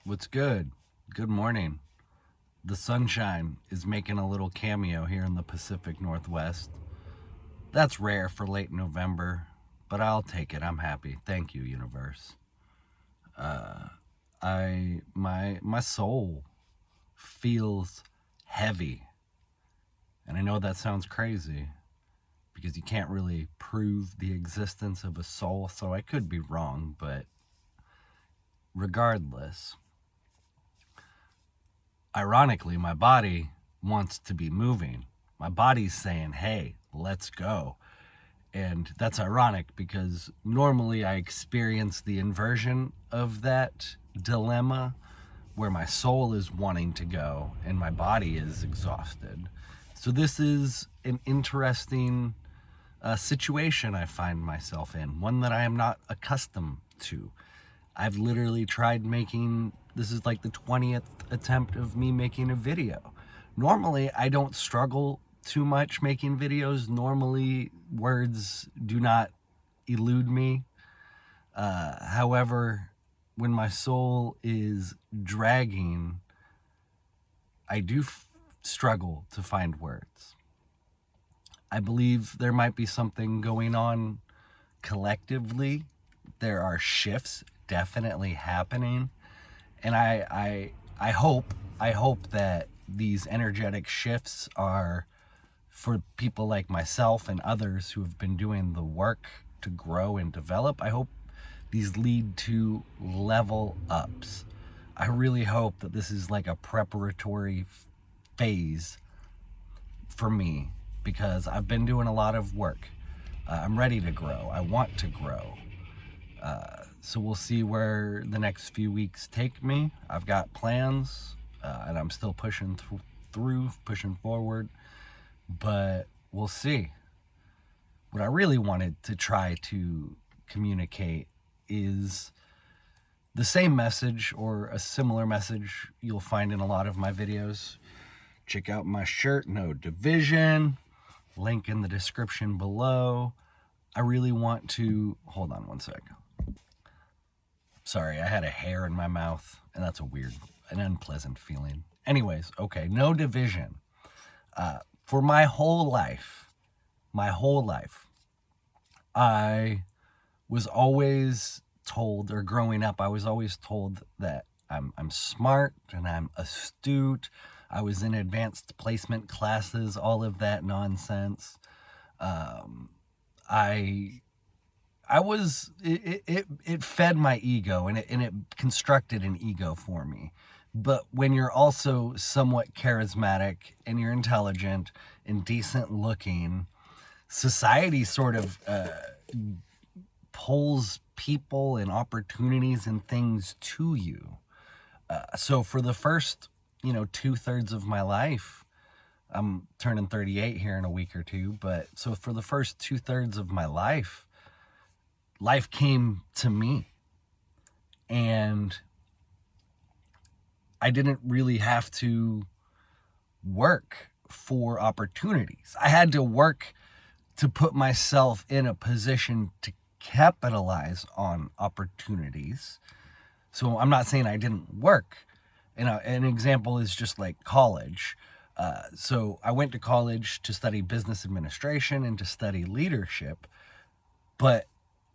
What's good? Good morning. The sunshine is making a little cameo here in the Pacific Northwest. That's rare for late November, but I'll take it. I'm happy. Thank you, universe. My soul feels heavy. And I know that sounds crazy because you can't really prove the existence of a soul, so I could be wrong, but regardless, ironically, my body wants to be moving. My body's saying, hey, let's go. And that's ironic because normally I experience the inversion of that dilemma where my soul is wanting to go and my body is exhausted. So this is an interesting situation I find myself in, one that I am not accustomed to. I've literally tried making, this is like the 20th attempt of me making a video. Normally, I don't struggle too much making videos. Normally, words do not elude me. However, when my soul is dragging, I do struggle to find words. I believe there might be something going on collectively. There are shifts definitely happening, and I hope that these energetic shifts are for people like myself and others who have been doing the work to grow and develop. I hope these lead to level ups. I really hope that this is like a preparatory phase for me because I've been doing a lot of work. I'm ready to grow. I want to grow. So we'll see where the next few weeks take me. I've got plans, and I'm still pushing through, pushing forward, but we'll see. What I really wanted to try to communicate is the same message or a similar message you'll find in a lot of my videos. Check out my shirt, No Division, link in the description below. I really want to, hold on one sec. Sorry, I had a hair in my mouth, and that's an unpleasant feeling. Anyways, okay, No Division. For my whole life, I was always told, or growing up, I was always told that I'm smart and I'm astute. I was in advanced placement classes, all of that nonsense. It fed my ego and it constructed an ego for me. But when you're also somewhat charismatic and you're intelligent and decent looking, society sort of pulls people and opportunities and things to you. So for the first, 2/3 of my life, I'm turning 38 here in a week or two, but so for the first 2/3 of my life came to me, and I didn't really have to work for opportunities. I had to work to put myself in a position to capitalize on opportunities. So I'm not saying I didn't work. An example is just like college. So I went to college to study business administration and to study leadership, but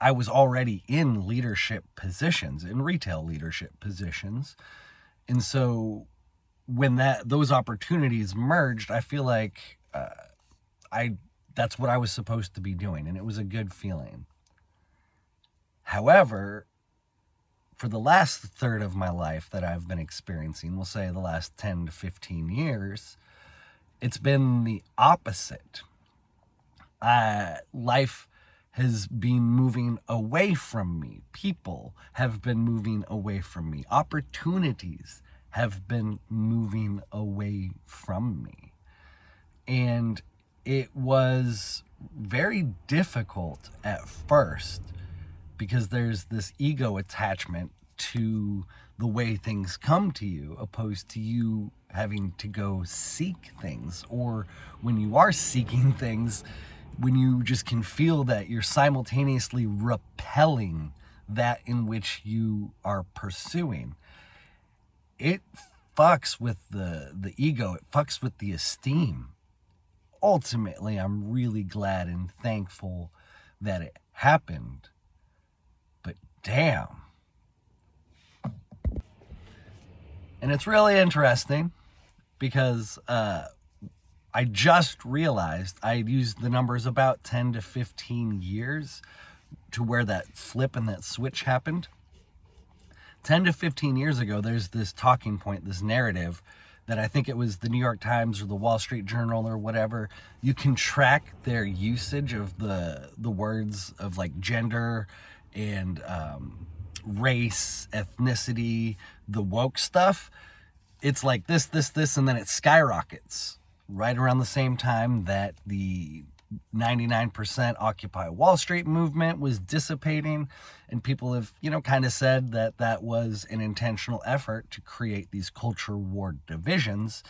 I was already in leadership positions, in retail leadership positions. And so when those opportunities merged, I feel like that's what I was supposed to be doing, and it was a good feeling. However, for the last third of my life that I've been experiencing, we'll say the last 10 to 15 years, it's been the opposite. Life has been moving away from me. People have been moving away from me. Opportunities have been moving away from me. And it was very difficult at first because there's this ego attachment to the way things come to you, opposed to you having to go seek things. Or when you are seeking things, when you just can feel that you're simultaneously repelling that in which you are pursuing. it fucks with the ego. It fucks with the esteem. Ultimately, I'm really glad and thankful that it happened. But damn. And it's really interesting because I just realized I used the numbers about 10 to 15 years to where that flip and that switch happened. 10 to 15 years ago, there's this talking point, this narrative that I think it was the New York Times or the Wall Street Journal or whatever. You can track their usage of the words of like gender and race, ethnicity, the woke stuff. It's like this, and then it skyrockets right around the same time that the 99% Occupy Wall Street movement was dissipating, and people have, kind of said that that was an intentional effort to create these culture war divisions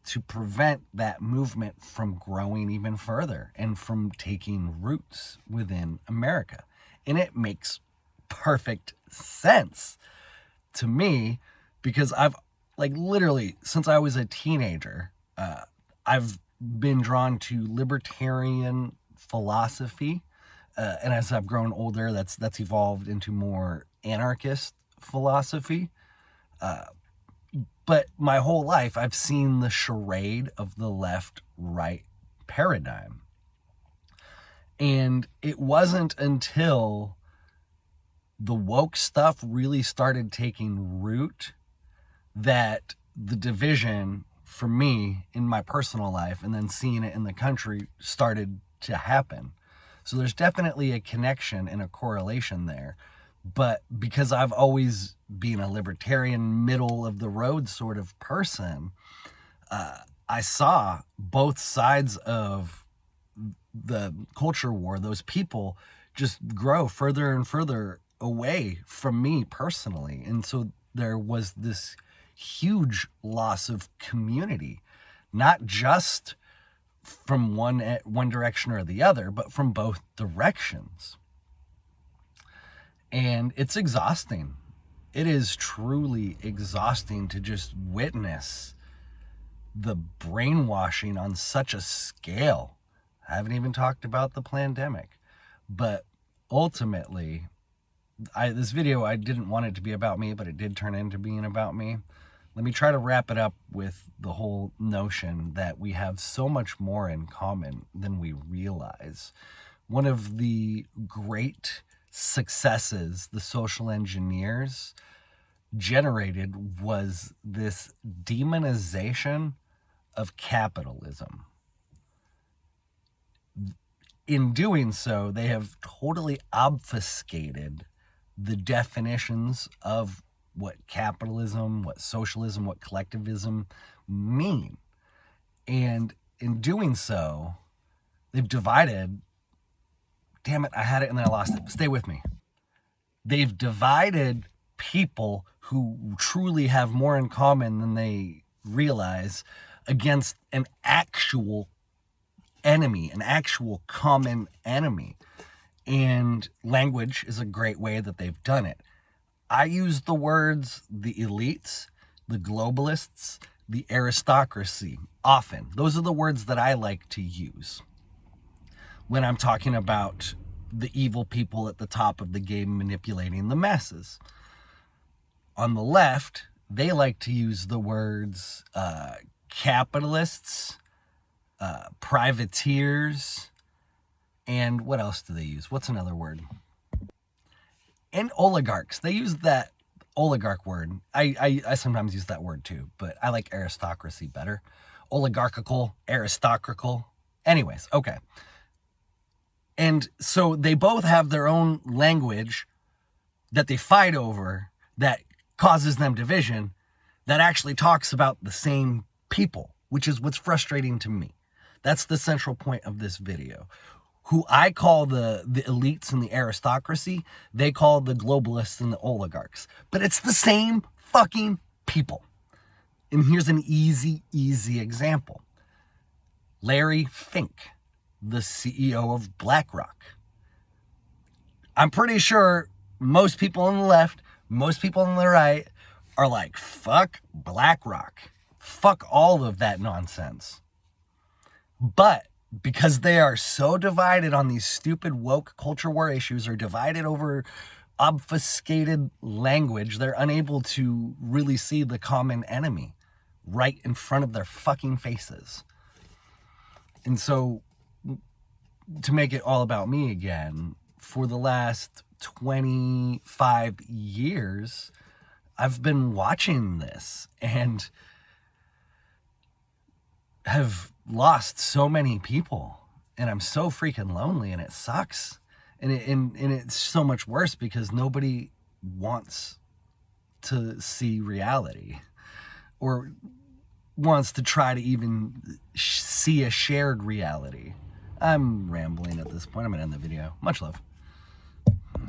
to prevent that movement from growing even further and from taking roots within America. And it makes perfect sense to me because I've literally since I was a teenager, I've been drawn to libertarian philosophy, and as I've grown older, that's evolved into more anarchist philosophy. But my whole life, I've seen the charade of the left-right paradigm, and it wasn't until the woke stuff really started taking root that the division for me in my personal life and then seeing it in the country started to happen. So there's definitely a connection and a correlation there. But because I've always been a libertarian, middle of the road sort of person, I saw both sides of the culture war, those people just grow further and further away from me personally. And so there was this huge loss of community, not just from one direction or the other, but from both directions. And it's exhausting. It is truly exhausting to just witness the brainwashing on such a scale. I haven't even talked about the pandemic, but ultimately, this video, I didn't want it to be about me, but it did turn into being about me. Let me try to wrap it up with the whole notion that we have so much more in common than we realize. One of the great successes the social engineers generated was this demonization of capitalism. In doing so, they have totally obfuscated the definitions of what capitalism, what socialism, what collectivism mean. And in doing so, they've divided, damn it, I had it and then I lost it. Stay with me. They've divided people who truly have more in common than they realize against an actual enemy, an actual common enemy. And language is a great way that they've done it. I use the words the elites, the globalists, the aristocracy often. Those are the words that I like to use when I'm talking about the evil people at the top of the game manipulating the masses. On the left, they like to use the words capitalists, privateers, and what else do they use? What's another word? And oligarchs. They use that oligarch word. I sometimes use that word too, but I like aristocracy better. Oligarchical, aristocratical. Anyways, okay. And so they both have their own language that they fight over that causes them division that actually talks about the same people, which is what's frustrating to me. That's the central point of this video. Who I call the elites and the aristocracy, they call the globalists and the oligarchs. But it's the same fucking people. And here's an easy example. Larry Fink, the CEO of BlackRock. I'm pretty sure most people on the left, most people on the right are like, fuck BlackRock. Fuck all of that nonsense. But because they are so divided on these stupid woke culture war issues, or divided over obfuscated language, they're unable to really see the common enemy right in front of their fucking faces. And so, to make it all about me again, for the last 25 years, I've been watching this and have lost so many people, and I'm so freaking lonely, and it sucks. And it's so much worse because nobody wants to see reality, or wants to try to even see a shared reality. I'm rambling at this point. I'm gonna end the video. Much love.